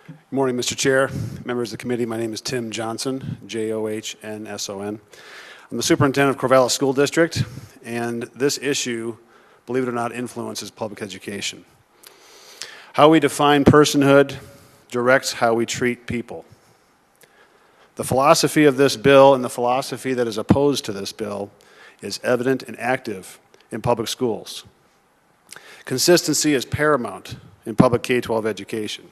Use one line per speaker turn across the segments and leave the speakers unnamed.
Good morning, Mr. Chair, members of the committee. My name is Tim Johnson, Johnsson. I'm the superintendent of Corvallis School District, and this issue, believe it or not, influences public education. How we define personhood directs how we treat people. The philosophy of this bill and the philosophy that is opposed to this bill is evident and active in public schools. Consistency is paramount in public K-12 education,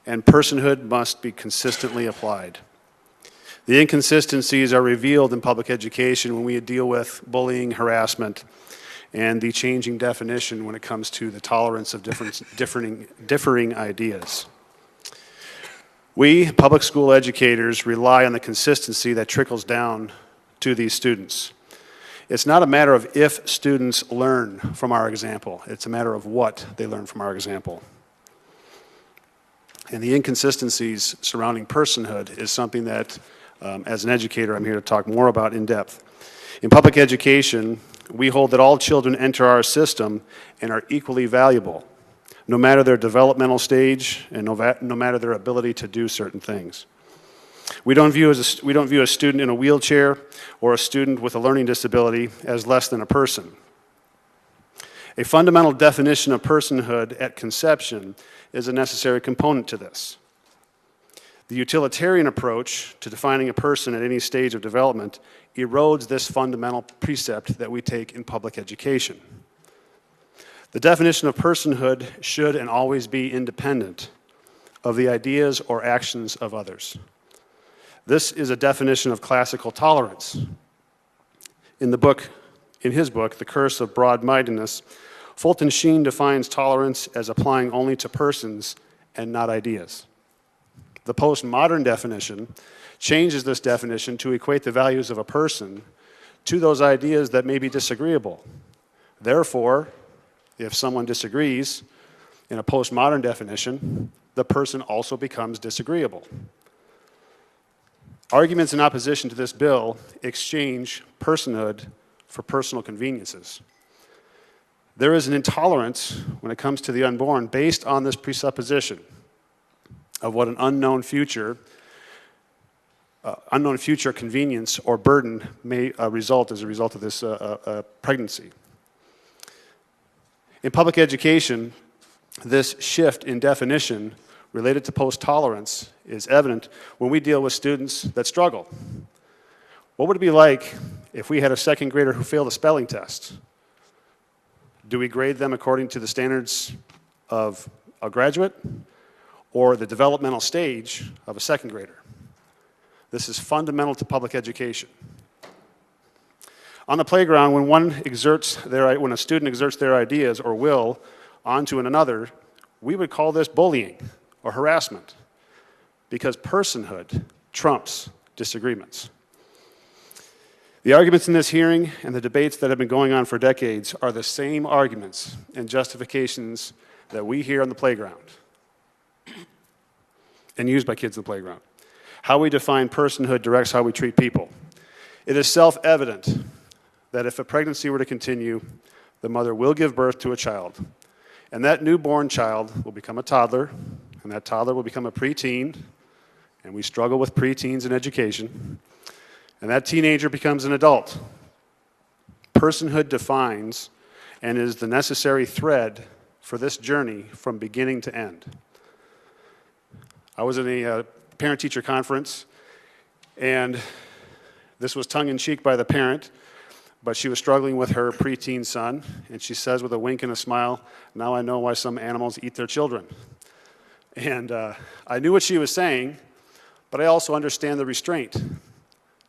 and personhood must be consistently applied. The inconsistencies are revealed in public education when we deal with bullying, harassment, and the changing definition when it comes to the tolerance of differing ideas. We, public school educators, rely on the consistency that trickles down to these students. It's not a matter of if students learn from our example. It's a matter of what they learn from our example. And the inconsistencies surrounding personhood is something that, as an educator, I'm here to talk more about in depth. In public education, we hold that all children enter our system and are equally valuable, no matter their developmental stage and no matter their ability to do certain things. We don't view a student in a wheelchair or a student with a learning disability as less than a person. A fundamental definition of personhood at conception is a necessary component to this. The utilitarian approach to defining a person at any stage of development erodes this fundamental precept that we take in public education. The definition of personhood should and always be independent of the ideas or actions of others. This is a definition of classical tolerance. In his book, The Curse of Broad-Mindedness, Fulton Sheen defines tolerance as applying only to persons and not ideas. The postmodern definition changes this definition to equate the values of a person to those ideas that may be disagreeable. Therefore, if someone disagrees, in a postmodern definition, the person also becomes disagreeable. Arguments in opposition to this bill exchange personhood for personal conveniences. There is an intolerance when it comes to the unborn based on this presupposition of what an unknown future convenience or burden may result as a result of this pregnancy. In public education, this shift in definition related to post-tolerance is evident when we deal with students that struggle. What would it be like if we had a second grader who failed a spelling test? Do we grade them according to the standards of a graduate or the developmental stage of a second grader? This is fundamental to public education. On the playground, when a student exerts their ideas or will onto another, we would call this bullying or harassment because personhood trumps disagreements. The arguments in this hearing and the debates that have been going on for decades are the same arguments and justifications that we hear on the playground and used by kids in the playground. How we define personhood directs how we treat people. It is self-evident that if a pregnancy were to continue, the mother will give birth to a child, and that newborn child will become a toddler, and that toddler will become a preteen, and we struggle with preteens in education, and that teenager becomes an adult. Personhood defines and is the necessary thread for this journey from beginning to end. I was in a parent-teacher conference, and this was tongue-in-cheek by the parent, but she was struggling with her preteen son, and she says with a wink and a smile, "Now I know why some animals eat their children." And I knew what she was saying, but I also understand the restraint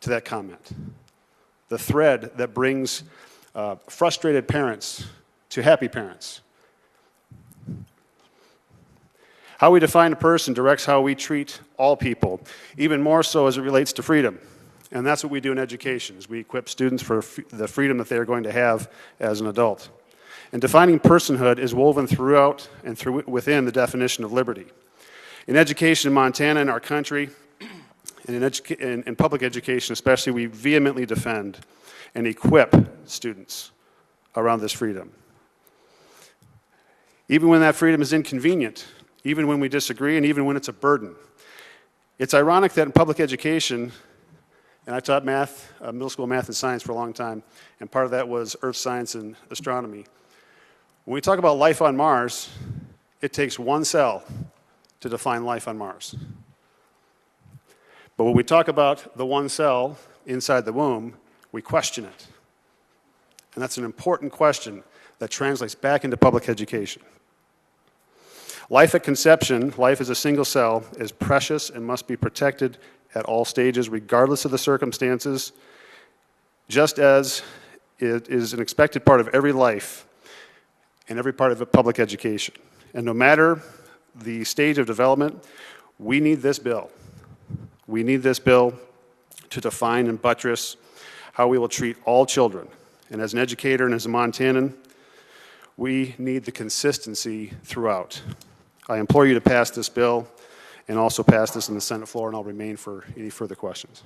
to that comment. The thread that brings frustrated parents to happy parents. How we define a person directs how we treat all people, even more so as it relates to freedom. And that's what we do in education, is we equip students for the freedom that they are going to have as an adult. And defining personhood is woven throughout and within the definition of liberty. In education in Montana, in our country, and in public education especially, we vehemently defend and equip students around this freedom. Even when that freedom is inconvenient, even when we disagree and even when it's a burden. It's ironic that in public education, and I taught math, middle school math and science for a long time, and part of that was earth science and astronomy. When we talk about life on Mars, it takes one cell to define life on Mars. But when we talk about the one cell inside the womb, we question it. And that's an important question that translates back into public education. Life at conception, life as a single cell, is precious and must be protected at all stages, regardless of the circumstances, just as it is an expected part of every life and every part of a public education. And no matter the stage of development, we need this bill. We need this bill to define and buttress how we will treat all children. And as an educator and as a Montanan, we need the consistency throughout. I implore you to pass this bill and also pass this in the Senate floor, and I'll remain for any further questions.